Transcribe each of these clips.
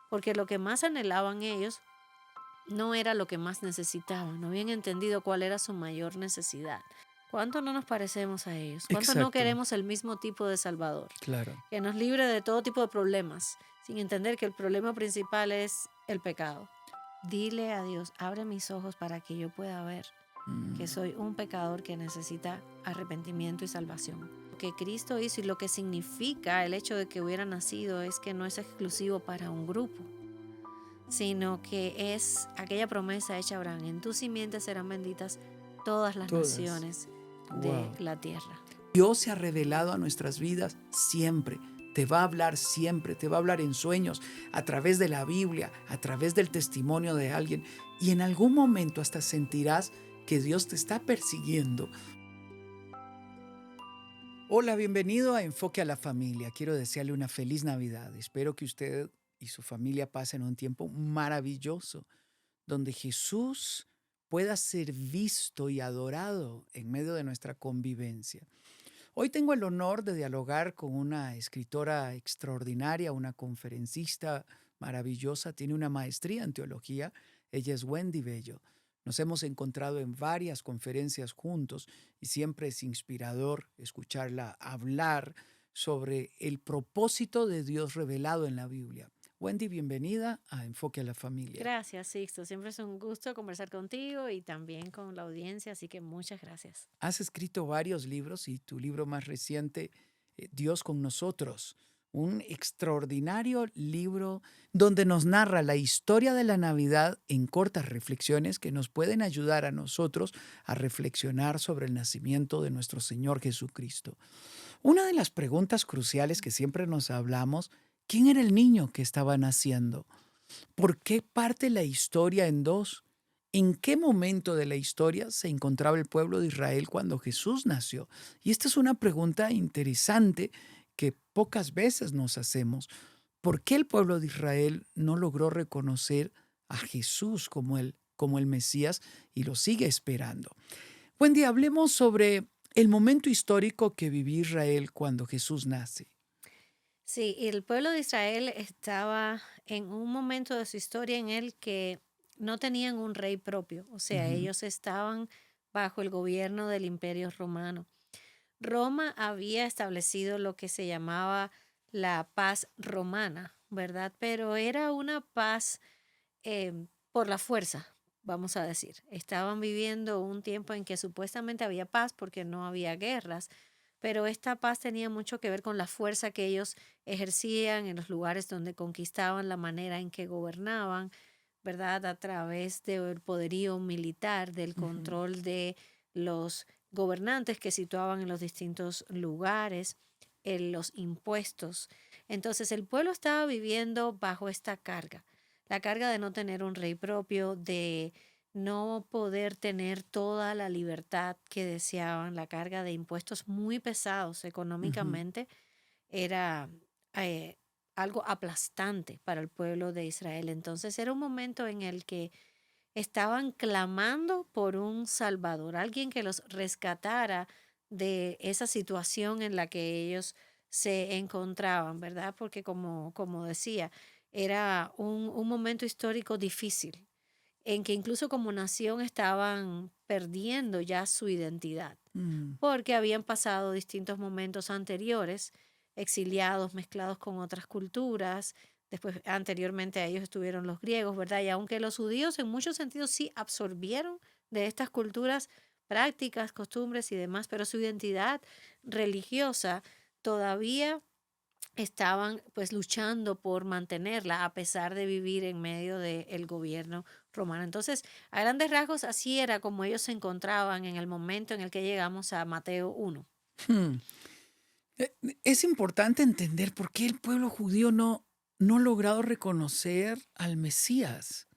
porque lo que más anhelaban ellos no era lo que más necesitaban, no habían entendido cuál era su mayor necesidad. ¿Cuánto no nos parecemos a ellos? ¿Cuánto no Exacto, queremos el mismo tipo de Salvador? claro. Que nos libre de todo tipo de problemas, sin entender que el problema principal es el pecado. Dile a Dios, abre mis ojos para que yo pueda ver que Mm, soy un pecador que necesita arrepentimiento y salvación. Lo que Cristo hizo y lo que significa el hecho de que hubiera nacido es que no es exclusivo para un grupo, sino que es aquella promesa hecha a Abraham, en tu simiente serán benditas todas las todas. naciones de Wow. la tierra. Dios se ha revelado a nuestras vidas siempre. Te va a hablar siempre, te va a hablar en sueños, a través de la Biblia, a través del testimonio de alguien. Y en algún momento hasta sentirás que Dios te está persiguiendo. Hola, bienvenido a Enfoque a la Familia. Quiero desearle una feliz Navidad. Espero que usted y su familia pasen un tiempo maravilloso, donde Jesús pueda ser visto y adorado en medio de nuestra convivencia. Hoy tengo el honor de dialogar con una escritora extraordinaria, una conferencista maravillosa, tiene una maestría en teología. Ella es Wendy Bello. Nos hemos encontrado en varias conferencias juntos y siempre es inspirador escucharla hablar sobre el propósito de Dios revelado en la Biblia. Wendy, bienvenida a Enfoque a la Familia. Gracias, Sixto. Siempre es un gusto conversar contigo y también con la audiencia, así que muchas gracias. Has escrito varios libros y tu libro más reciente, Dios con nosotros, un extraordinario libro donde nos narra la historia de la Navidad en cortas reflexiones que nos pueden ayudar a nosotros a reflexionar sobre el nacimiento de nuestro Señor Jesucristo. Una de las preguntas cruciales que siempre nos hablamos, ¿quién era el niño que estaba naciendo? ¿Por qué parte la historia en dos? ¿En qué momento de la historia se encontraba el pueblo de Israel cuando Jesús nació? Y esta es una pregunta interesante que pocas veces nos hacemos. ¿Por qué el pueblo de Israel no logró reconocer a Jesús como el Mesías y lo sigue esperando? Wendy, hablemos sobre el momento histórico que vivió Israel cuando Jesús nace. Sí, y el pueblo de Israel estaba en un momento de su historia en el que no tenían un rey propio, o sea, Ujú, ellos estaban bajo el gobierno del Imperio Romano. Roma había establecido lo que se llamaba la paz romana, ¿verdad? Pero era una paz por la fuerza, vamos a decir. Estaban viviendo un tiempo en que supuestamente había paz porque no había guerras, pero esta paz tenía mucho que ver con la fuerza que ellos ejercían en los lugares donde conquistaban, la manera en que gobernaban, ¿verdad? A través del poderío militar, del ujú, control de los gobernantes que situaban en los distintos lugares, en los impuestos. Entonces el pueblo estaba viviendo bajo esta carga, la carga de no tener un rey propio, de no poder tener toda la libertad que deseaban, la carga de impuestos muy pesados ujú. económicamente, era eh, algo aplastante para el pueblo de Israel. Entonces era un momento en el que estaban clamando por un Salvador, alguien que los rescatara de esa situación en la que ellos se encontraban, ¿verdad? Porque como decía, era un momento histórico difícil, en que incluso como nación estaban perdiendo ya su identidad, Mm, porque habían pasado distintos momentos anteriores, exiliados, mezclados con otras culturas. Después, anteriormente a ellos estuvieron los griegos, ¿verdad? Y aunque los judíos en muchos sentidos sí absorbieron de estas culturas prácticas, costumbres y demás, pero su identidad religiosa todavía estaban pues luchando por mantenerla a pesar de vivir en medio del gobierno romano. Entonces, a grandes rasgos, así era como ellos se encontraban en el momento en el que llegamos a Mateo 1. hmm. Es importante entender por qué el pueblo judío no ha logrado reconocer al Mesías.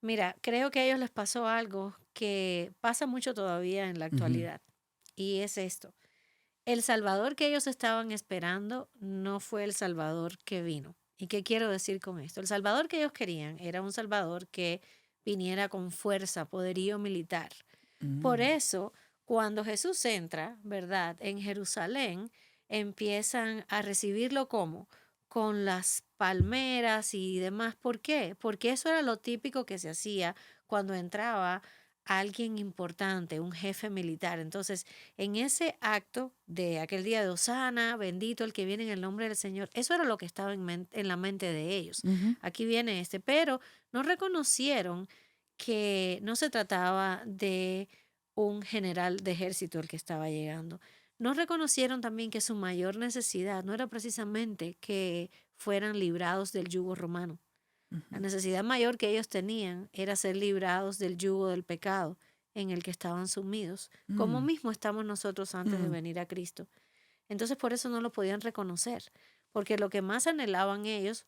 Mira, creo que a ellos les pasó algo que pasa mucho todavía en la Ujú, actualidad, y es esto. El Salvador que ellos estaban esperando no fue el Salvador que vino. ¿Y qué quiero decir con esto? El Salvador que ellos querían era un Salvador que viniera con fuerza, poderío militar. Por mm, eso, cuando Jesús entra, ¿verdad? En Jerusalén, empiezan a recibirlo con las palmeras y demás. ¿Por qué? Porque eso era lo típico que se hacía cuando entraba alguien importante, un jefe militar. Entonces, en ese acto de aquel día de Hosana, bendito el que viene en el nombre del Señor, eso era lo que estaba en la mente de ellos. Ujú. Aquí viene este, pero no reconocieron que no se trataba de un general de ejército el que estaba llegando. No reconocieron también que su mayor necesidad no era precisamente que fueran librados del yugo romano. La Ujú. necesidad mayor que ellos tenían era ser librados del yugo del pecado en el que estaban sumidos, como Mm, mismo estamos nosotros antes de mm. venir a Cristo. Entonces por eso no lo podían reconocer, porque lo que más anhelaban ellos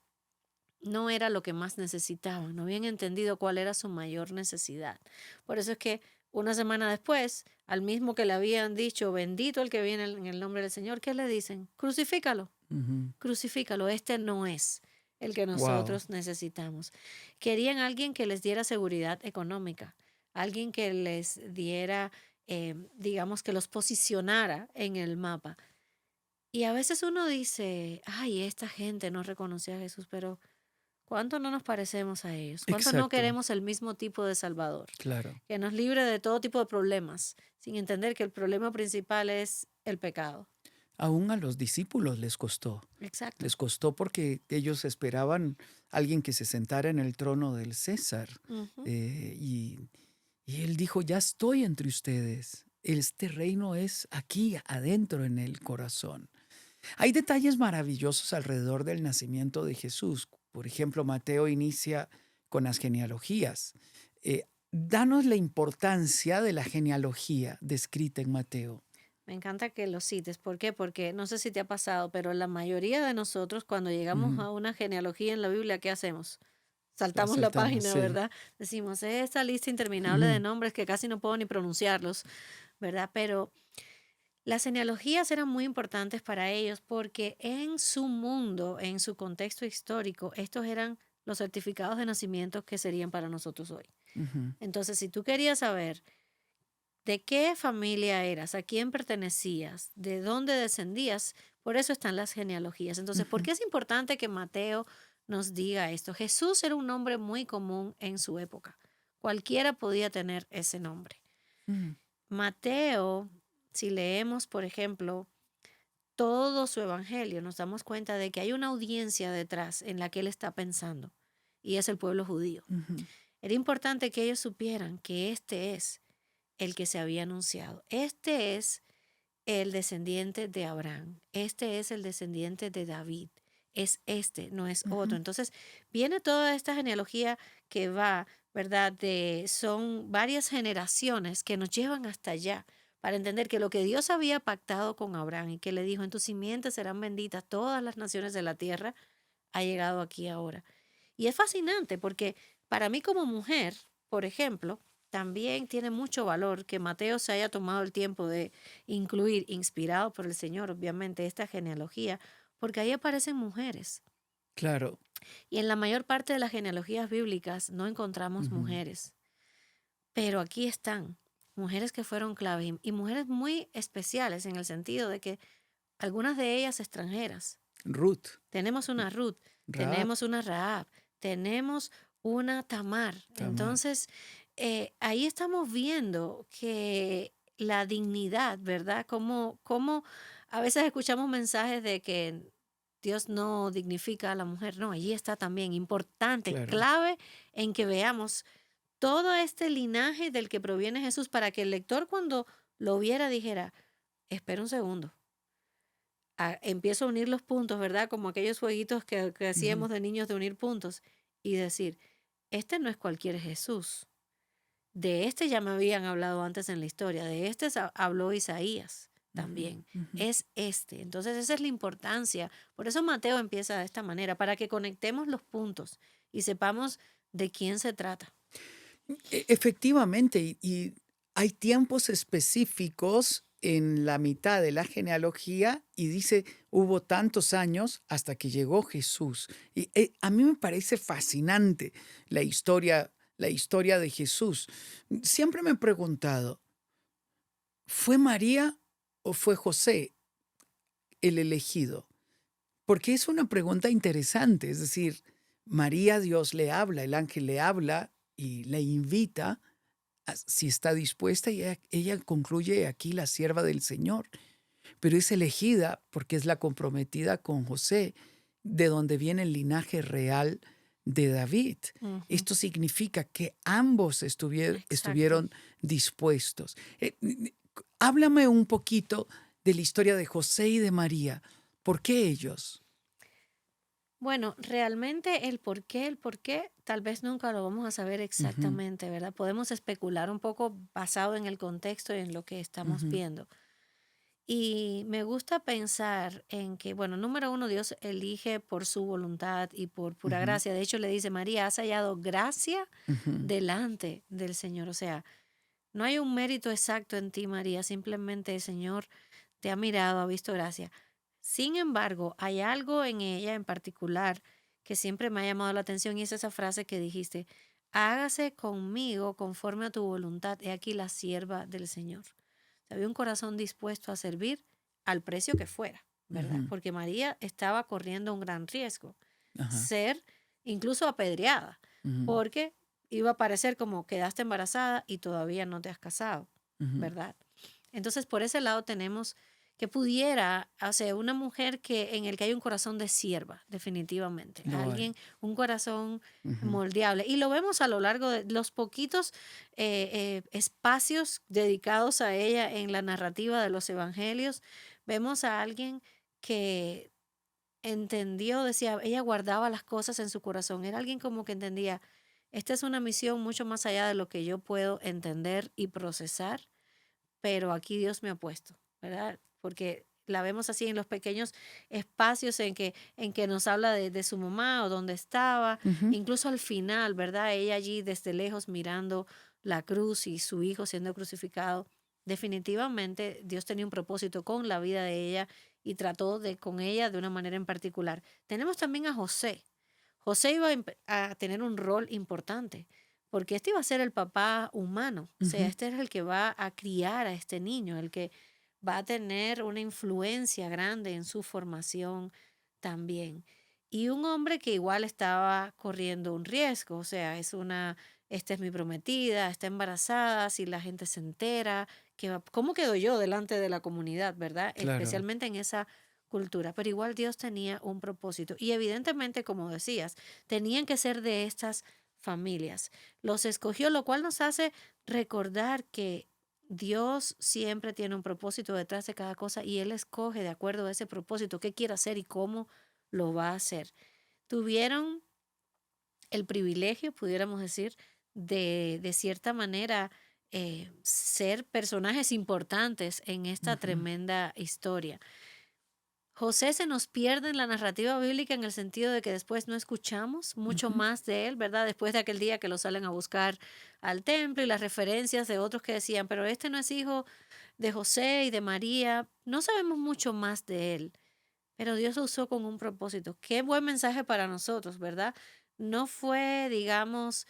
no era lo que más necesitaban, no habían entendido cuál era su mayor necesidad. Por eso es que una semana después, al mismo que le habían dicho, bendito el que viene en el nombre del Señor, ¿qué le dicen? Crucifícalo, Ujú. crucifícalo, este no es el que Wow. nosotros necesitamos. Querían alguien que les diera seguridad económica, alguien que les diera, digamos, que los posicionara en el mapa. Y a veces uno dice, ay, esta gente no reconoció a Jesús, pero ¿cuánto no nos parecemos a ellos? ¿Cuánto no Exacto, queremos el mismo tipo de Salvador? claro. Que nos libre de todo tipo de problemas, sin entender que el problema principal es el pecado. Aún a los discípulos Exacto. les costó porque ellos esperaban alguien que se sentara en el trono del César. Ujú. eh, y, y él dijo, ya estoy entre ustedes. Este reino es aquí, adentro, en el corazón. Hay detalles maravillosos alrededor del nacimiento de Jesús. Por ejemplo, Mateo inicia con las genealogías. Danos la importancia de la genealogía descrita en Mateo. Me encanta que lo cites. ¿Por qué? Porque no sé si te ha pasado, pero la mayoría de nosotros cuando llegamos Ujú. a una genealogía en la Biblia, ¿qué hacemos? La Saltamos la saltamos, página, sí. ¿verdad? Decimos, esta lista interminable de Ujú. nombres que casi no puedo ni pronunciarlos, ¿verdad? Pero las genealogías eran muy importantes para ellos porque en su mundo, en su contexto histórico, estos eran los certificados de nacimiento que serían para nosotros hoy. Ujú. Entonces, si tú querías saber de qué familia eras, a quién pertenecías, de dónde descendías, por eso están las genealogías. Entonces, ¿por Ujú. qué es importante que Mateo nos diga esto? Jesús era un nombre muy común en su época. Cualquiera podía tener ese nombre. Mm. Mateo, si leemos, por ejemplo, todo su evangelio, nos damos cuenta de que hay una audiencia detrás en la que él está pensando, y es el pueblo judío. Ujú. Era importante que ellos supieran que este es el que se había anunciado. Este es el descendiente de Abraham. Este es el descendiente de David. Es este, no es otro. Ujú. Entonces, viene toda esta genealogía que va, ¿verdad? Son varias generaciones que nos llevan hasta allá para entender que lo que Dios había pactado con Abraham y que le dijo, en tu simiente serán benditas todas las naciones de la tierra, ha llegado aquí ahora. Y es fascinante porque para mí como mujer, por ejemplo, también tiene mucho valor que Mateo se haya tomado el tiempo de incluir, inspirado por el Señor, obviamente, esta genealogía, porque ahí aparecen mujeres. Claro. Y en la mayor parte de las genealogías bíblicas no encontramos Ujú. mujeres, pero aquí están mujeres que fueron clave y mujeres muy especiales en el sentido de que algunas de ellas extranjeras. Ruth, Tenemos una Ruth, Raab, tenemos una Rahab, tenemos una Tamar. Tamar. Entonces, ahí estamos viendo que la dignidad, ¿verdad? Como a veces escuchamos mensajes de que Dios no dignifica a la mujer. No, allí está también importante, Claro. clave en que veamos todo este linaje del que proviene Jesús para que el lector cuando lo viera dijera, espera un segundo, empiezo a unir los puntos, ¿verdad? Como aquellos jueguitos que Ujú. hacíamos de niños de unir puntos y decir, este no es cualquier Jesús. De este ya me habían hablado antes en la historia, de este habló Isaías Ujú. también. Ujú. Es este. Entonces esa es la importancia. Por eso Mateo empieza de esta manera, para que conectemos los puntos y sepamos de quién se trata. Efectivamente, y hay tiempos específicos en la mitad de la genealogía y dice, hubo tantos años hasta que llegó Jesús. Y a mí me parece fascinante la historia de Jesús. Siempre me he preguntado, ¿fue María o fue José el elegido? Porque es una pregunta interesante, es decir, María, Dios le habla, el ángel le habla y le invita si está dispuesta y ella concluye aquí la sierva del Señor, pero es elegida porque es la comprometida con José, de donde viene el linaje real de David. Ujú, Esto significa que ambos exacto. estuvieron dispuestos. Háblame un poquito de la historia de José y de María. ¿Por qué ellos? Bueno, realmente el por qué, tal vez nunca lo vamos a saber Ujú, exactamente, ¿verdad? Podemos especular un poco basado en el contexto y en lo que estamos ujú, viendo. Y me gusta pensar en que, bueno, número uno, Dios elige por su voluntad y por pura ujú, gracia. De hecho, le dice, María, has hallado gracia ujú, delante del Señor. O sea, no hay un mérito exacto en ti, María, simplemente el Señor te ha mirado, ha visto gracia. Sin embargo, hay algo en ella en particular que siempre me ha llamado la atención y es esa frase que dijiste, hágase conmigo conforme a tu voluntad, he aquí la sierva del Señor. O sea, había un corazón dispuesto a servir al precio que fuera, ¿verdad? ujú, Porque María estaba corriendo un gran riesgo, ajá, ser incluso apedreada, ujú, porque iba a parecer como quedaste embarazada y todavía no te has casado, ujú. ¿verdad? Entonces, por ese lado tenemos que pudiera, o sea, una mujer que en el que hay un corazón de sierva, definitivamente, Lo hay. alguien, un corazón Ujú, moldeable. Y lo vemos a lo largo de los poquitos espacios dedicados a ella en la narrativa de los evangelios. Vemos a alguien que entendió, decía, ella guardaba las cosas en su corazón. Era alguien como que entendía, esta es una misión mucho más allá de lo que yo puedo entender y procesar, pero aquí Dios me ha puesto, ¿verdad? Porque la vemos así en los pequeños espacios en que nos habla de su mamá o dónde estaba, ujú, incluso al final, ¿verdad? Ella allí desde lejos mirando la cruz y su hijo siendo crucificado. Definitivamente Dios tenía un propósito con la vida de ella y trató de con ella de una manera en particular. Tenemos también a José. José iba a tener un rol importante, porque este iba a ser el papá humano, o sea, ujú. este es el que va a criar a este niño, el que va a tener una influencia grande en su formación también. Y un hombre que igual estaba corriendo un riesgo, o sea, esta es mi prometida, está embarazada, si la gente se entera, ¿cómo quedo yo delante de la comunidad, verdad? Claro. Especialmente en esa cultura, pero igual Dios tenía un propósito y evidentemente, como decías, tenían que ser de estas familias. Los escogió, lo cual nos hace recordar que Dios siempre tiene un propósito detrás de cada cosa y Él escoge de acuerdo a ese propósito qué quiere hacer y cómo lo va a hacer. Tuvieron el privilegio, pudiéramos decir, de cierta manera ser personajes importantes en esta Ujú, tremenda historia. José se nos pierde en la narrativa bíblica en el sentido de que después no escuchamos mucho ujú, más de él, ¿verdad? Después de aquel día que lo salen a buscar al templo y las referencias de otros que decían, pero este no es hijo de José y de María, no sabemos mucho más de él, pero Dios lo usó con un propósito. Qué buen mensaje para nosotros, ¿verdad? No fue, digamos,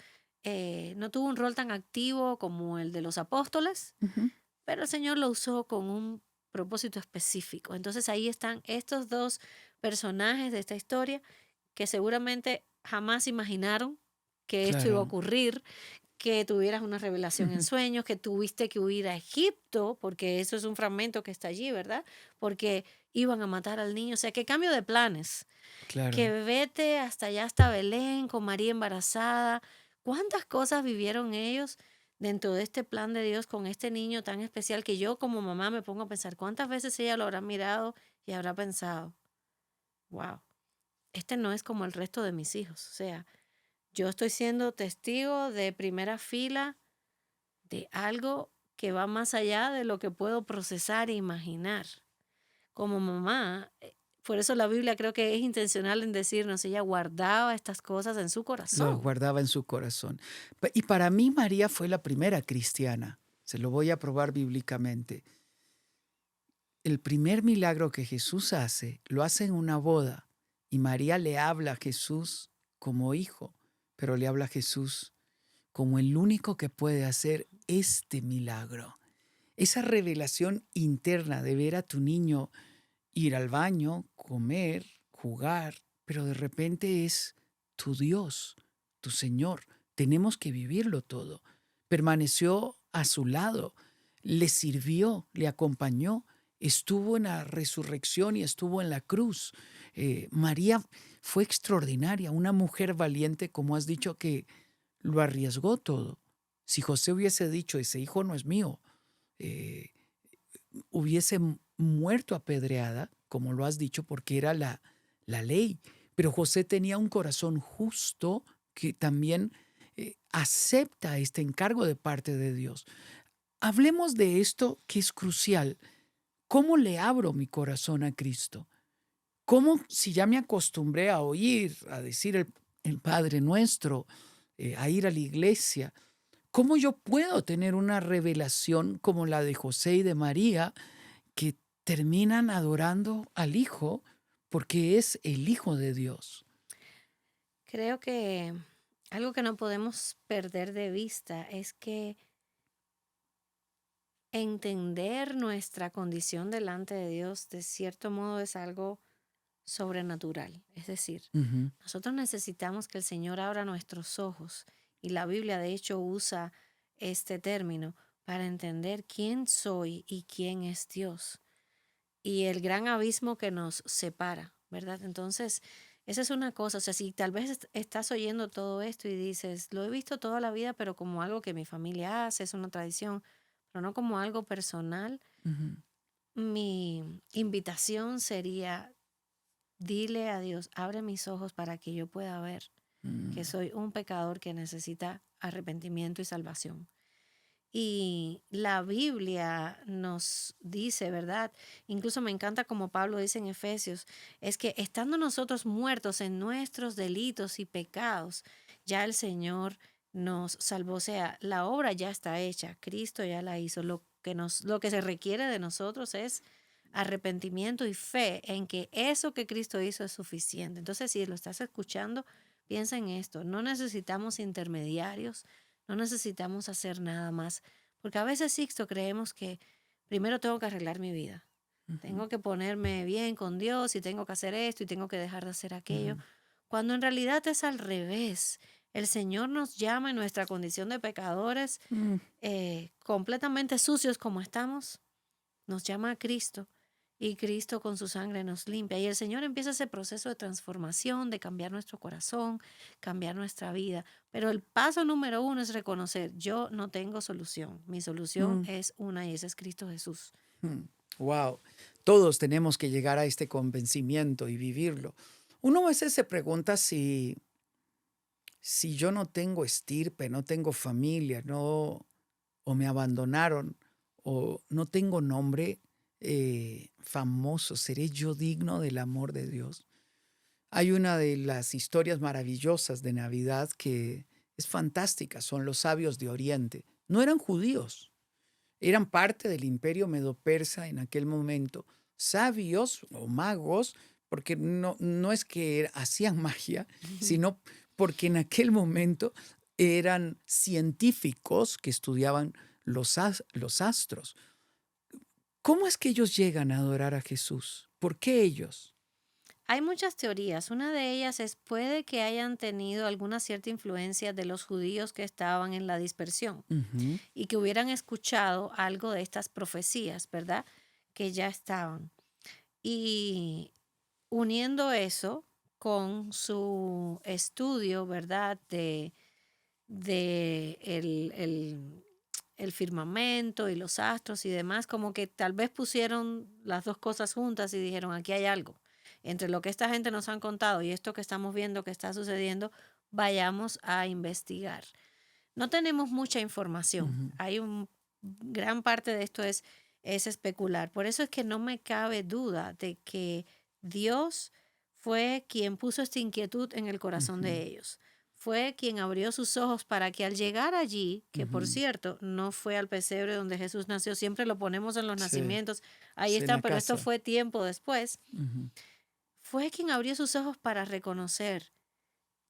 no tuvo un rol tan activo como el de los apóstoles, ujú. pero el Señor lo usó con un propósito específico. Entonces ahí están estos dos personajes de esta historia que seguramente jamás imaginaron que esto iba a Claro. ocurrir, que tuvieras una revelación en Ujú, sueños, que tuviste que huir a Egipto, porque eso es un fragmento que está allí, ¿verdad? Porque iban a matar al niño. O sea, qué cambio de planes. Que claro. vete hasta allá, hasta Belén, con María embarazada. ¿Cuántas cosas vivieron ellos dentro de este plan de Dios con este niño tan especial que yo como mamá me pongo a pensar cuántas veces ella lo habrá mirado y habrá pensado, wow, este no es como el resto de mis hijos? O sea, yo estoy siendo testigo de primera fila de algo que va más allá de lo que puedo procesar e imaginar. Como mamá, por eso la Biblia creo que es intencional en decirnos, ella guardaba estas cosas en su Lo corazón. guardaba en su corazón. Y para mí María fue la primera cristiana. Se lo voy a probar bíblicamente. El primer milagro que Jesús hace, lo hace en una boda. Y María le habla a Jesús como hijo, pero le habla a Jesús como el único que puede hacer este milagro. Esa revelación interna de ver a tu niño ir al baño, comer, jugar, pero de repente es tu Dios, tu Señor. Tenemos que vivirlo todo. Permaneció a su lado, le sirvió, le acompañó, estuvo en la resurrección y estuvo en la cruz. María fue extraordinaria, una mujer valiente, como has dicho, que lo arriesgó todo. Si José hubiese dicho, ese hijo no es mío, eh, hubiese muerto apedreada, como lo has dicho, porque era la ley. Pero José tenía un corazón justo que también acepta este encargo de parte de Dios. Hablemos de esto que es crucial. ¿Cómo le abro mi corazón a Cristo? ¿Cómo, si ya me acostumbré a oír, a decir el Padre Nuestro, a ir a la iglesia, cómo yo puedo tener una revelación como la de José y de María que terminan adorando al Hijo porque es el Hijo de Dios? Creo que algo que no podemos perder de vista es que entender nuestra condición delante de Dios de cierto modo es algo sobrenatural. Es decir, Ujú, nosotros necesitamos que el Señor abra nuestros ojos y la Biblia de hecho usa este término para entender quién soy y quién es Dios y el gran abismo que nos separa, ¿verdad? Entonces, esa es una cosa, o sea, si tal vez estás oyendo todo esto y dices, lo he visto toda la vida, pero como algo que mi familia hace, es una tradición, pero no como algo personal, ujú, mi invitación sería, dile a Dios, abre mis ojos para que yo pueda ver que mm, soy un pecador que necesita arrepentimiento y salvación. Y la Biblia nos dice, ¿verdad? Incluso me encanta como Pablo dice en Efesios, es que estando nosotros muertos en nuestros delitos y pecados, ya el Señor nos salvó. O sea, la obra ya está hecha, Cristo ya la hizo. Lo que se requiere de nosotros es arrepentimiento y fe en que eso que Cristo hizo es suficiente. Entonces, si lo estás escuchando, piensa en esto. No necesitamos intermediarios, no necesitamos hacer nada más, porque a veces, Sixto, creemos que primero tengo que arreglar mi vida. ujú, Tengo que ponerme bien con Dios y tengo que hacer esto y tengo que dejar de hacer aquello, ujú, cuando en realidad es al revés. El Señor nos llama en nuestra condición de pecadores, mm. completamente sucios como estamos, nos llama a Cristo y Cristo con su sangre nos limpia. Y el Señor empieza ese proceso de transformación, de cambiar nuestro corazón, cambiar nuestra vida. Pero el paso número uno es reconocer, yo no tengo solución. Mi solución Mm, es una y ese es Cristo Jesús. mm. Wow, todos tenemos que llegar a este convencimiento y vivirlo. Uno a veces se pregunta si yo no tengo estirpe, no tengo familia, no, o me abandonaron, o no tengo nombre famoso, ¿seré yo digno del amor de Dios? Hay una de las historias maravillosas de Navidad que es fantástica, son los sabios de Oriente. No eran judíos, eran parte del imperio medo-persa en aquel momento. Sabios o magos, porque no es que hacían magia, sino porque en aquel momento eran científicos que estudiaban los astros. ¿Cómo es que ellos llegan a adorar a Jesús? ¿Por qué ellos? Hay muchas teorías. Una de ellas es puede que hayan tenido alguna cierta influencia de los judíos que estaban en la dispersión Ujú, y que hubieran escuchado algo de estas profecías, ¿verdad? Que ya estaban. Y uniendo eso con su estudio, ¿verdad? De el firmamento y los astros y demás, como que tal vez pusieron las dos cosas juntas y dijeron, aquí hay algo. Entre lo que esta gente nos han contado y esto que estamos viendo que está sucediendo, vayamos a investigar. No tenemos mucha información. ujú, Hay un gran parte de esto es especular. Por eso es que no me cabe duda de que Dios fue quien puso esta inquietud en el corazón ujú, de ellos. Fue quien abrió sus ojos para que al llegar allí, que por ujú. cierto no fue al pesebre donde Jesús nació, siempre lo ponemos en los Sí, nacimientos, ahí sí, en la están, pero esto casa. fue tiempo después, Ujú, fue quien abrió sus ojos para reconocer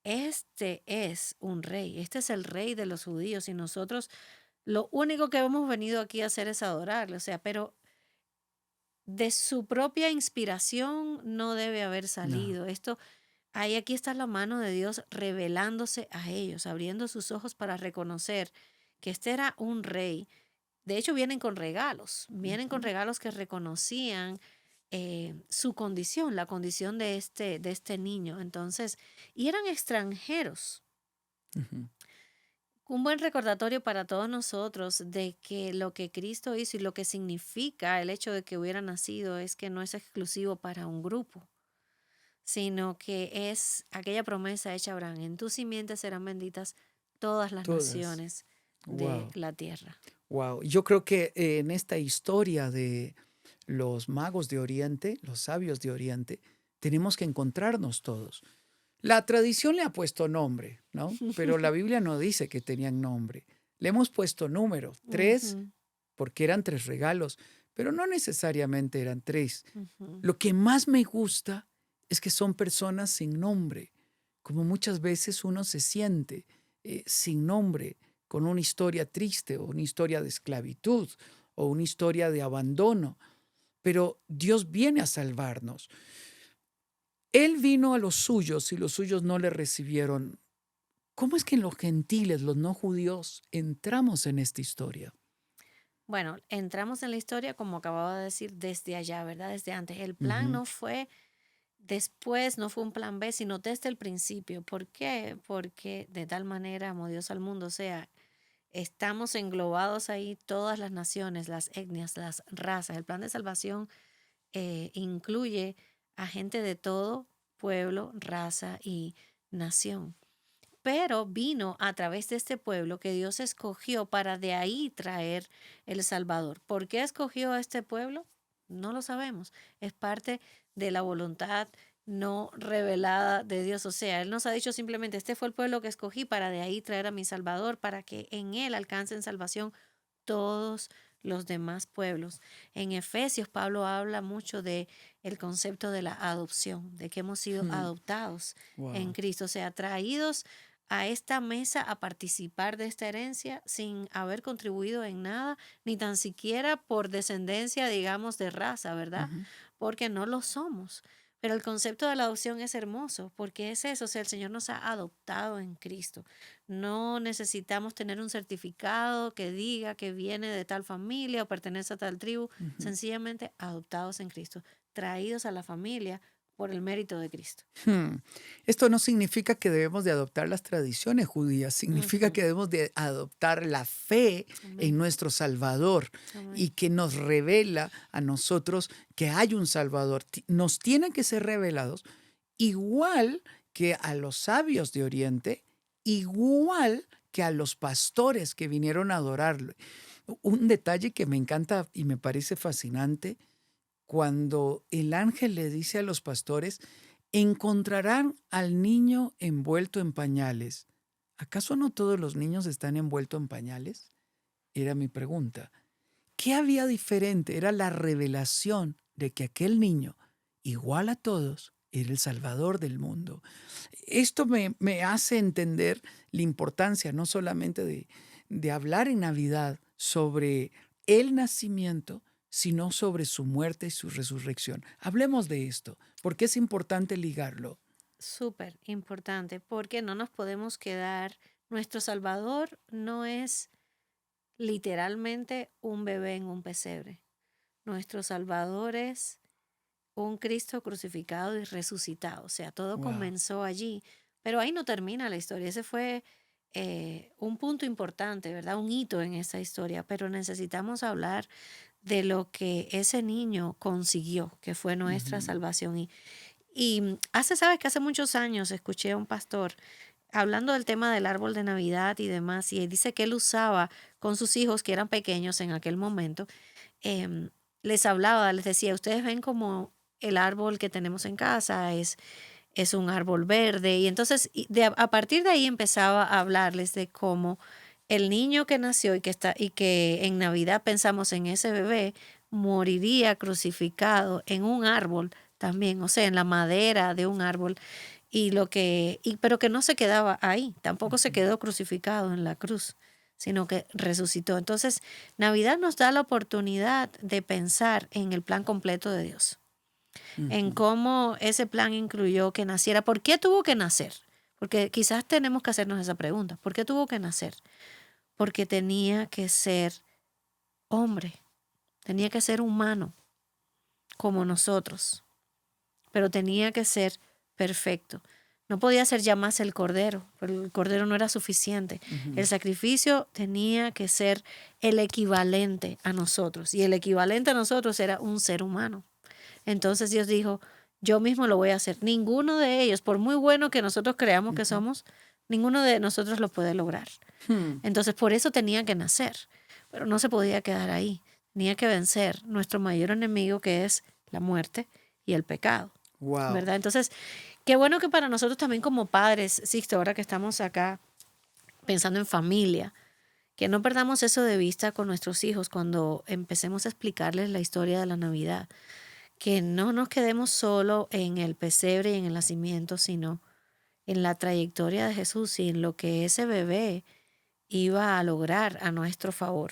este es un rey, este es el rey de los judíos y nosotros lo único que hemos venido aquí a hacer es adorarle. O sea, pero de su propia inspiración no debe haber No. salido. Aquí está la mano de Dios revelándose a ellos, abriendo sus ojos para reconocer que este era un rey. De hecho, vienen con Ujú, regalos que reconocían su condición, la condición de este niño. Entonces, y eran extranjeros. ujú. Un buen recordatorio para todos nosotros de que lo que Cristo hizo y lo que significa el hecho de que hubiera nacido es que no es exclusivo para un grupo, sino que es aquella promesa hecha a Abraham: en tu simiente serán benditas todas las Todas. naciones de Wow. la tierra. Wow. Yo creo que en esta historia de los magos de Oriente, los sabios de Oriente, tenemos que encontrarnos todos. La tradición le ha puesto nombre, ¿no? Pero la Biblia no dice que tenían nombre. Le hemos puesto número, tres, Ujú, porque eran tres regalos, pero no necesariamente eran tres. ujú. Lo que más me gusta es que son personas sin nombre, como muchas veces uno se siente sin nombre, con una historia triste o una historia de esclavitud o una historia de abandono, pero Dios viene a salvarnos. Él vino a los suyos y los suyos no le recibieron. ¿Cómo es que los gentiles, los no judíos, entramos en esta historia? Bueno, entramos en la historia, como acababa de decir, desde allá, ¿verdad? Desde antes. El plan Ujú, no fue después, no fue un plan B, sino desde el principio. ¿Por qué? Porque de tal manera amó Dios al mundo. O sea, estamos englobados ahí todas las naciones, las etnias, las razas. El plan de salvación incluye a gente de todo pueblo, raza y nación. Pero vino a través de este pueblo que Dios escogió para de ahí traer el Salvador. ¿Por qué escogió a este pueblo? No lo sabemos. Es parte de la voluntad no revelada de Dios. O sea, Él nos ha dicho simplemente: este fue el pueblo que escogí para de ahí traer a mi Salvador, para que en Él alcancen salvación todos los demás pueblos. En Efesios, Pablo habla mucho de el concepto de la adopción, de que hemos sido mm, adoptados en wow. Cristo, o sea, traídos a esta mesa a participar de esta herencia sin haber contribuido en nada, ni tan siquiera por descendencia, digamos, de raza, ¿verdad? Ujú, Porque no lo somos. Pero el concepto de la adopción es hermoso, porque es eso, o sea, el Señor nos ha adoptado en Cristo. No necesitamos tener un certificado que diga que viene de tal familia o pertenece a tal tribu, ujú. sencillamente adoptados en Cristo, traídos a la familia por el mérito de Cristo. Hmm. Esto no significa que debemos de adoptar las tradiciones judías, significa Ujú. que debemos de adoptar la fe en Amén. nuestro Salvador y Amén. que nos revela a nosotros que hay un Salvador. Nos tienen que ser revelados igual que a los sabios de Oriente, igual que a los pastores que vinieron a adorarlo. Un detalle que me encanta y me parece fascinante, cuando el ángel le dice a los pastores: encontrarán al niño envuelto en pañales. ¿Acaso no todos los niños están envueltos en pañales? Era mi pregunta. ¿Qué había diferente? Era la revelación de que aquel niño, igual a todos, era el Salvador del mundo. Esto me hace entender la importancia no solamente de hablar en Navidad sobre el nacimiento, sino sobre su muerte y su resurrección. Hablemos de esto, porque es importante ligarlo. Súper importante, porque no nos podemos quedar. Nuestro Salvador no es literalmente un bebé en un pesebre. Nuestro Salvador es un Cristo crucificado y resucitado. O sea, todo Wow. comenzó allí, pero ahí no termina la historia. Ese fue un punto importante, ¿verdad? Un hito en esa historia, pero necesitamos hablar de lo que ese niño consiguió, que fue nuestra Ujú, salvación. Sabes que hace muchos años escuché a un pastor hablando del tema del árbol de Navidad y demás, y él dice que él usaba con sus hijos que eran pequeños en aquel momento, em, les hablaba, les decía: ustedes ven como el árbol que tenemos en casa es un árbol verde. Y entonces a partir de ahí empezaba a hablarles de cómo el niño que nació y que en Navidad pensamos en ese bebé, moriría crucificado en un árbol también, o sea, en la madera de un árbol. Pero que no se quedaba ahí, tampoco se ujú. quedó crucificado en la cruz, sino que resucitó. Entonces, Navidad nos da la oportunidad de pensar en el plan completo de Dios, en Ujú. cómo ese plan incluyó que naciera. ¿Por qué tuvo que nacer? Porque quizás tenemos que hacernos esa pregunta. ¿Por qué tuvo que nacer? Porque tenía que ser hombre, tenía que ser humano como nosotros, pero tenía que ser perfecto. No podía ser ya más el cordero, pero el cordero no era suficiente. El Ujú. sacrificio tenía que ser el equivalente a nosotros, y el equivalente a nosotros era un ser humano. Entonces Dios dijo, yo mismo lo voy a hacer. Ninguno de ellos, por muy bueno que nosotros creamos que Ujú. somos, ninguno de nosotros lo puede lograr. Hmm. Entonces por eso tenía que nacer, pero no se podía quedar ahí. Tenía que vencer nuestro mayor enemigo, que es la muerte y el pecado, Wow. ¿verdad? Entonces, qué bueno que para nosotros también como padres, Sixto, ahora que estamos acá pensando en familia, que no perdamos eso de vista con nuestros hijos cuando empecemos a explicarles la historia de la Navidad, que no nos quedemos solo en el pesebre y en el nacimiento, sino en la trayectoria de Jesús y en lo que ese bebé iba a lograr a nuestro favor.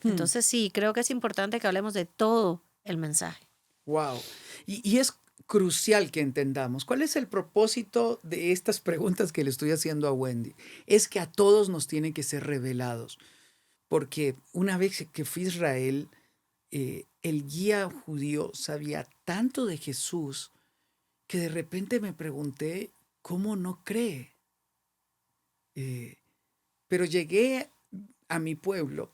Entonces sí, creo que es importante que hablemos de todo el mensaje. Wow. Y es crucial que entendamos cuál es el propósito de estas preguntas que le estoy haciendo a Wendy. Es que a todos nos tienen que ser revelados, porque una vez que fui a Israel, el guía judío sabía tanto de Jesús que de repente me pregunté, ¿cómo no cree? Eh, pero llegué a mi pueblo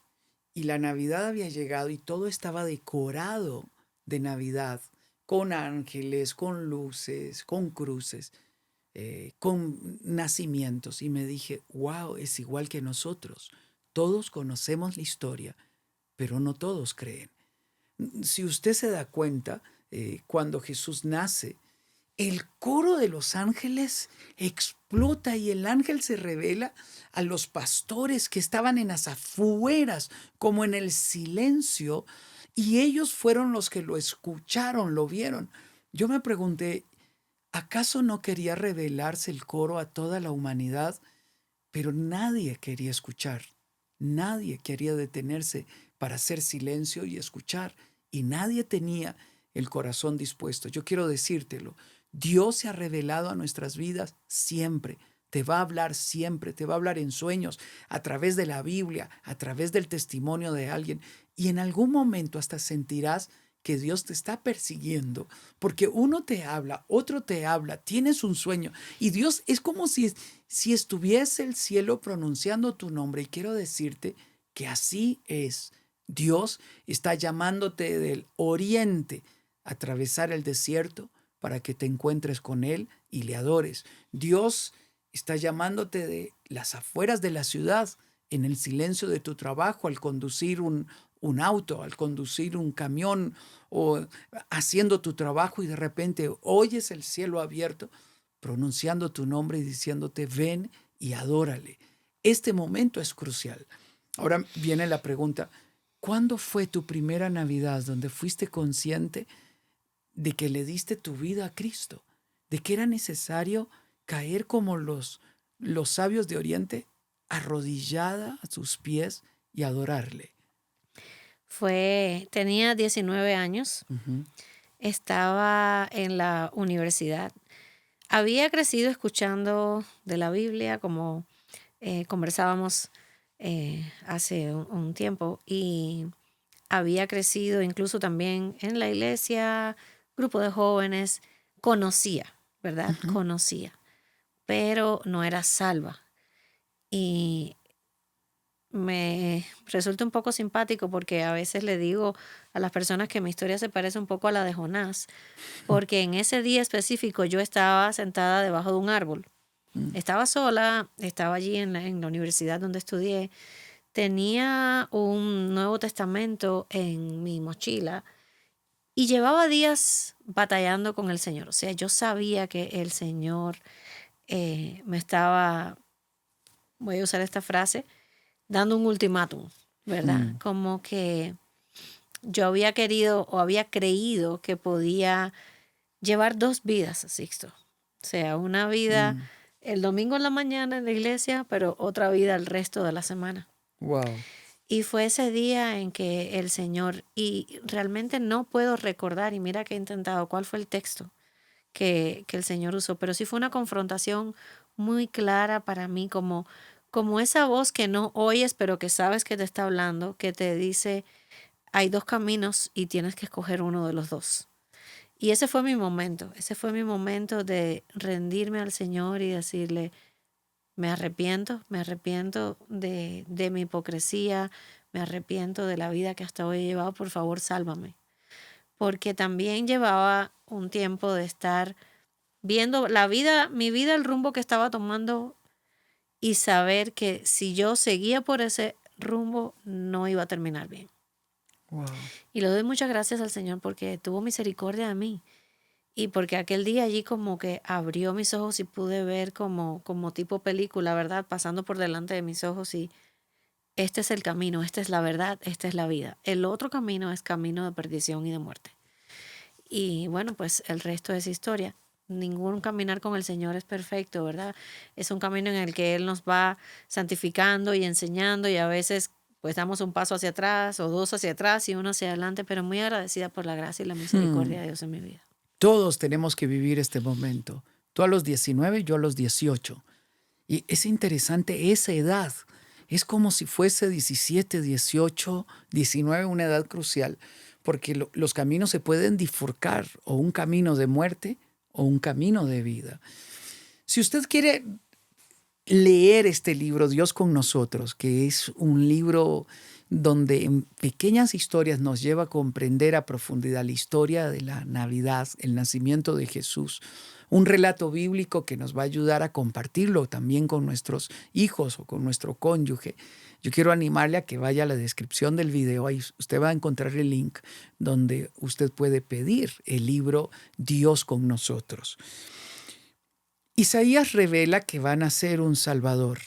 y la Navidad había llegado y todo estaba decorado de Navidad, con ángeles, con luces, con cruces, con nacimientos. Y me dije, wow, es igual que nosotros. Todos conocemos la historia, pero no todos creen. Si usted se da cuenta, cuando Jesús nace, el coro de los ángeles explota y el ángel se revela a los pastores que estaban en las afueras, como en el silencio, y ellos fueron los que lo escucharon, lo vieron. Yo me pregunté, ¿acaso no quería revelarse el coro a toda la humanidad? Pero nadie quería escuchar, nadie quería detenerse para hacer silencio y escuchar, y nadie tenía el corazón dispuesto. Yo quiero decírtelo, Dios se ha revelado a nuestras vidas siempre, te va a hablar siempre, te va a hablar en sueños, a través de la Biblia, a través del testimonio de alguien, y en algún momento hasta sentirás que Dios te está persiguiendo, porque uno te habla, otro te habla, tienes un sueño, y Dios es como si estuviese el cielo pronunciando tu nombre. Y quiero decirte que así es. Dios está llamándote del oriente a atravesar el desierto para que te encuentres con Él y le adores. Dios está llamándote de las afueras de la ciudad, en el silencio de tu trabajo, al conducir un auto, al conducir un camión o haciendo tu trabajo y de repente oyes el cielo abierto pronunciando tu nombre y diciéndote, ven y adórale. Este momento es crucial. Ahora viene la pregunta, ¿cuándo fue tu primera Navidad donde fuiste consciente de que le diste tu vida a Cristo? De que era necesario caer como los sabios de Oriente, arrodillada a sus pies y adorarle. Tenía 19 años, Ujú. estaba en la universidad. Había crecido escuchando de la Biblia, como conversábamos hace un tiempo, y había crecido incluso también en la iglesia, grupo de jóvenes, conocía, ¿verdad? Ujú. Conocía, pero no era salva. Y me resulta un poco simpático porque a veces le digo a las personas que mi historia se parece un poco a la de Jonás, porque en ese día específico yo estaba sentada debajo de un árbol. Mm. Estaba sola, estaba allí en la universidad donde estudié, tenía un Nuevo Testamento en mi mochila y llevaba días batallando con el Señor. O sea, yo sabía que el Señor me estaba, voy a usar esta frase, dando un ultimátum, ¿verdad? Mm. Como que yo había querido o había creído que podía llevar dos vidas, Sixto. O sea, una vida Mm. el domingo en la mañana en la iglesia, pero otra vida el resto de la semana. Wow. Y fue ese día en que el Señor, y realmente no puedo recordar, y mira que he intentado, cuál fue el texto que el Señor usó, pero sí fue una confrontación muy clara para mí, como esa voz que no oyes, pero que sabes que te está hablando, que te dice, hay dos caminos y tienes que escoger uno de los dos. Y ese fue mi momento de rendirme al Señor y decirle, me arrepiento de mi hipocresía, me arrepiento de la vida que hasta hoy he llevado, por favor, sálvame. Porque también llevaba un tiempo de estar viendo la vida, mi vida, el rumbo que estaba tomando y saber que si yo seguía por ese rumbo no iba a terminar bien. Wow. Y le doy muchas gracias al Señor porque tuvo misericordia de mí y porque aquel día allí como que abrió mis ojos y pude ver como tipo película, ¿verdad? Pasando por delante de mis ojos y este es el camino, esta es la verdad, esta es la vida. El otro camino es camino de perdición y de muerte. Y bueno, pues el resto es historia. Ningún caminar con el Señor es perfecto, ¿verdad? Es un camino en el que Él nos va santificando y enseñando y a veces pues damos un paso hacia atrás o dos hacia atrás y uno hacia adelante, pero muy agradecida por la gracia y la misericordia de Dios en mi vida. Todos tenemos que vivir este momento. Tú a los 19, yo a los 18. Y es interesante esa edad. Es como si fuese 17, 18, 19, una edad crucial, porque los caminos se pueden bifurcar, o un camino de muerte o un camino de vida. Si usted quiere leer este libro, Dios con nosotros, que es un libro donde en pequeñas historias nos lleva a comprender a profundidad la historia de la Navidad, el nacimiento de Jesús, un relato bíblico que nos va a ayudar a compartirlo también con nuestros hijos o con nuestro cónyuge. Yo quiero animarle a que vaya a la descripción del video, ahí usted va a encontrar el link donde usted puede pedir el libro Dios con nosotros. Isaías revela que va a nacer un Salvador,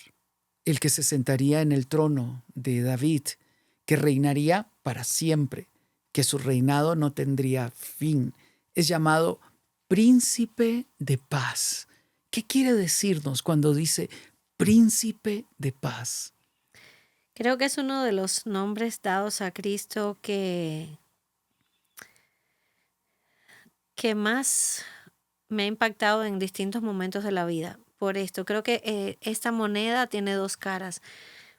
el que se sentaría en el trono de David, que reinaría para siempre, que su reinado no tendría fin. Es llamado Príncipe de Paz. ¿Qué quiere decirnos cuando dice Príncipe de Paz? Creo que es uno de los nombres dados a Cristo que más me ha impactado en distintos momentos de la vida. Por esto, creo que esta moneda tiene dos caras.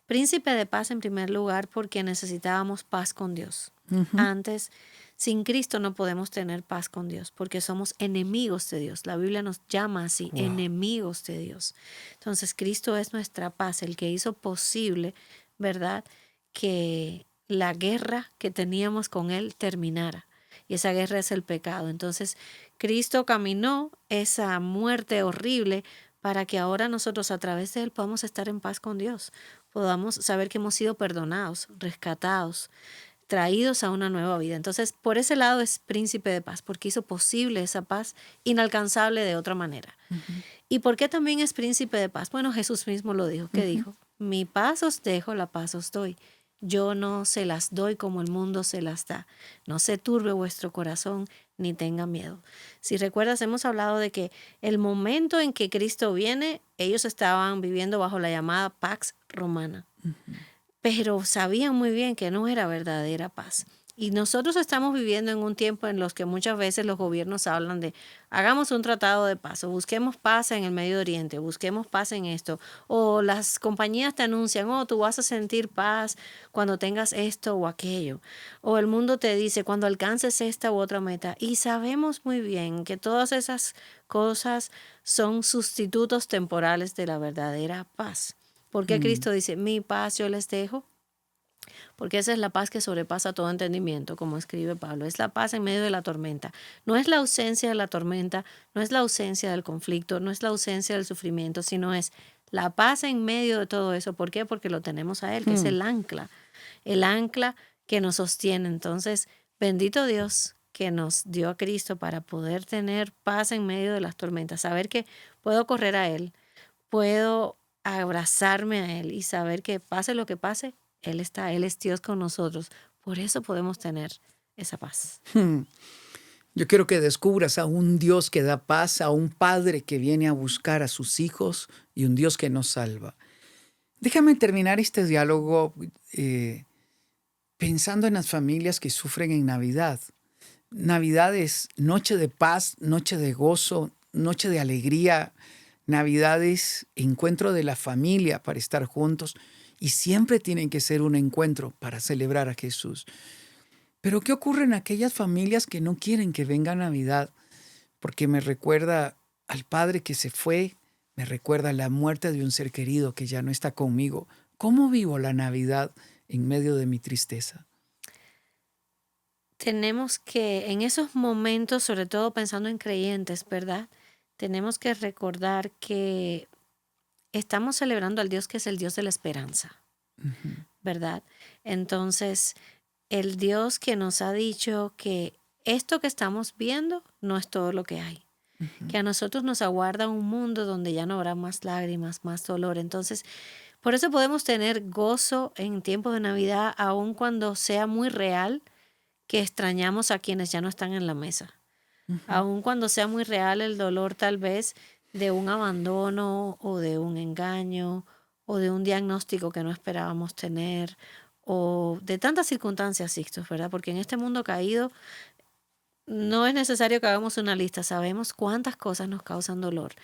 Príncipe de paz en primer lugar porque necesitábamos paz con Dios. Ujú. Antes, sin Cristo no podemos tener paz con Dios porque somos enemigos de Dios. La Biblia nos llama así, Wow. enemigos de Dios. Entonces, Cristo es nuestra paz, el que hizo posible, ¿verdad? Que la guerra que teníamos con Él terminara. Y esa guerra es el pecado. Entonces, Cristo caminó esa muerte horrible para que ahora nosotros a través de Él podamos estar en paz con Dios, podamos saber que hemos sido perdonados, rescatados, traídos a una nueva vida. Entonces, por ese lado es príncipe de paz, porque hizo posible esa paz inalcanzable de otra manera. Ujú. ¿Y por qué también es príncipe de paz? Bueno, Jesús mismo lo dijo. ¿Qué Ujú. dijo? Mi paz os dejo, la paz os doy. Yo no se las doy como el mundo se las da. No se turbe vuestro corazón ni tenga miedo. Si recuerdas, hemos hablado de que el momento en que Cristo viene, ellos estaban viviendo bajo la llamada Pax Romana, Ujú. pero sabían muy bien que no era verdadera paz. Y nosotros estamos viviendo en un tiempo en los que muchas veces los gobiernos hablan de hagamos un tratado de paz o busquemos paz en el Medio Oriente, busquemos paz en esto. O las compañías te anuncian, oh, tú vas a sentir paz cuando tengas esto o aquello. O el mundo te dice cuando alcances esta u otra meta. Y sabemos muy bien que todas esas cosas son sustitutos temporales de la verdadera paz. Porque Mm. Cristo dice, mi paz yo les dejo, porque esa es la paz que sobrepasa todo entendimiento, como escribe Pablo. Es la paz en medio de la tormenta. No es la ausencia de la tormenta, no es la ausencia del conflicto, no es la ausencia del sufrimiento, sino es la paz en medio de todo eso. ¿Por qué? Porque lo tenemos a Él, que es Mm. el ancla que nos sostiene. Entonces, bendito Dios que nos dio a Cristo para poder tener paz en medio de las tormentas, saber que puedo correr a Él, puedo abrazarme a Él y saber que pase lo que pase, Él está, Él es Dios con nosotros. Por eso podemos tener esa paz. Hmm. Yo quiero que descubras a un Dios que da paz, a un Padre que viene a buscar a sus hijos y un Dios que nos salva. Déjame terminar este diálogo pensando en las familias que sufren en Navidad. Navidad es noche de paz, noche de gozo, noche de alegría. Navidad es encuentro de la familia para estar juntos y siempre tienen que ser un encuentro para celebrar a Jesús. Pero ¿qué ocurre en aquellas familias que no quieren que venga Navidad? Porque me recuerda al padre que se fue, me recuerda la muerte de un ser querido que ya no está conmigo. ¿Cómo vivo la Navidad en medio de mi tristeza? Tenemos que, en esos momentos, sobre todo pensando en creyentes, ¿verdad? Tenemos que recordar que estamos celebrando al Dios que es el Dios de la esperanza, Ujú, ¿verdad? Entonces, el Dios que nos ha dicho que esto que estamos viendo no es todo lo que hay, ujú. que a nosotros nos aguarda un mundo donde ya no habrá más lágrimas, más dolor. Entonces, por eso podemos tener gozo en tiempos de Navidad, aun cuando sea muy real que extrañamos a quienes ya no están en la mesa, Ujú. aun cuando sea muy real el dolor tal vez de un abandono o de un engaño o de un diagnóstico que no esperábamos tener o de tantas circunstancias, Sixtos, ¿verdad? Porque en este mundo caído no es necesario que hagamos una lista, sabemos cuántas cosas nos causan dolor,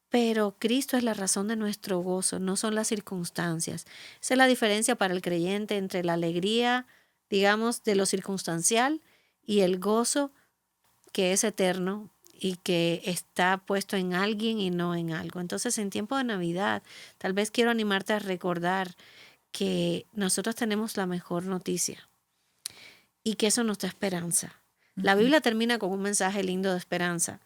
pero Cristo es la razón de nuestro gozo, no son las circunstancias. Esa es la diferencia para el creyente entre la alegría, digamos, de lo circunstancial y el gozo que es eterno y que está puesto en alguien y no en algo. Entonces, en tiempo de Navidad, tal vez quiero animarte a recordar que nosotros tenemos la mejor noticia y que eso nos da esperanza. La Ujú. Biblia termina con un mensaje lindo de esperanza.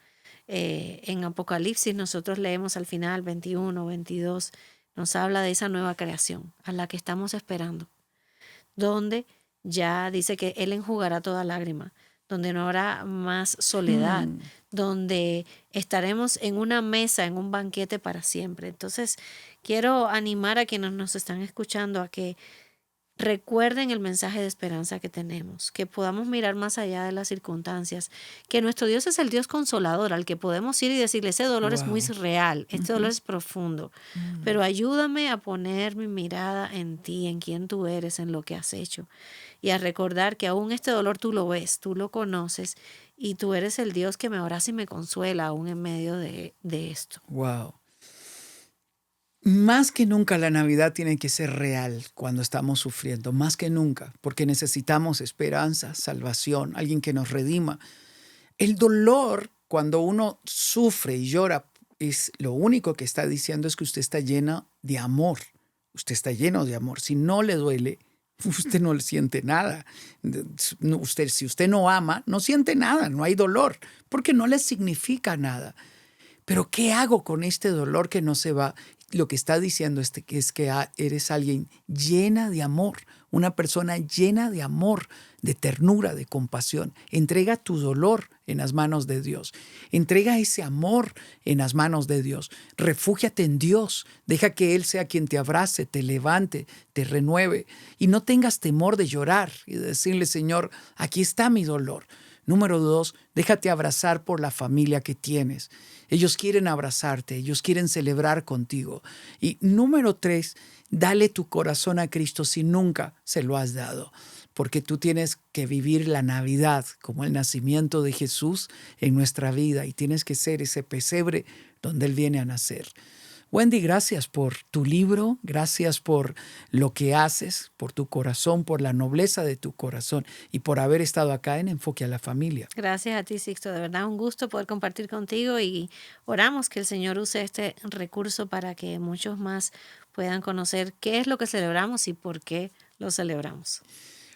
En Apocalipsis nosotros leemos al final 21, 22, nos habla de esa nueva creación a la que estamos esperando, donde ya dice que Él enjugará toda lágrima, donde no habrá más soledad, Hmm. donde estaremos en una mesa, en un banquete para siempre. Entonces, quiero animar a quienes nos están escuchando a que recuerden el mensaje de esperanza que tenemos, que podamos mirar más allá de las circunstancias, que nuestro Dios es el Dios consolador al que podemos ir y decirle, ese dolor es muy Wow. real, este dolor Ujú. es profundo, Mm. pero ayúdame a poner mi mirada en ti, en quién tú eres, en lo que has hecho, y a recordar que aún este dolor tú lo ves, tú lo conoces, y tú eres el Dios que me abraza y me consuela aún en medio de esto. Wow. Más que nunca la Navidad tiene que ser real cuando estamos sufriendo, más que nunca, porque necesitamos esperanza, salvación, alguien que nos redima. El dolor, cuando uno sufre y llora, es lo único que está diciendo es que usted está lleno de amor. Usted está lleno de amor. Si no le duele, usted no le siente nada. Si usted no ama, no siente nada, no hay dolor, porque no le significa nada. Pero ¿qué hago con este dolor que no se va? Lo que está diciendo es que eres alguien llena de amor, una persona llena de amor, de ternura, de compasión. Entrega tu dolor en las manos de Dios. Entrega ese amor en las manos de Dios. Refúgiate en Dios. Deja que Él sea quien te abrace, te levante, te renueve. Y no tengas temor de llorar y de decirle, Señor, aquí está mi dolor. Número 2, déjate abrazar por la familia que tienes. Ellos quieren abrazarte, ellos quieren celebrar contigo. Y número 3, dale tu corazón a Cristo si nunca se lo has dado, porque tú tienes que vivir la Navidad como el nacimiento de Jesús en nuestra vida y tienes que ser ese pesebre donde Él viene a nacer. Wendy, gracias por tu libro, gracias por lo que haces, por tu corazón, por la nobleza de tu corazón y por haber estado acá en Enfoque a la Familia. Gracias a ti, Sixto. De verdad, un gusto poder compartir contigo y oramos que el Señor use este recurso para que muchos más puedan conocer qué es lo que celebramos y por qué lo celebramos.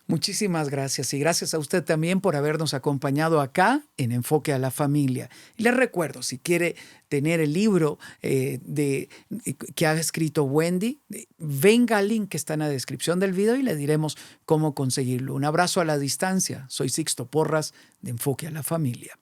Muchísimas gracias y gracias a usted también por habernos acompañado acá en Enfoque a la Familia. Y les recuerdo, si quiere tener el libro que ha escrito Wendy, venga al link que está en la descripción del video y le diremos cómo conseguirlo. Un abrazo a la distancia. Soy Sixto Porras de Enfoque a la Familia.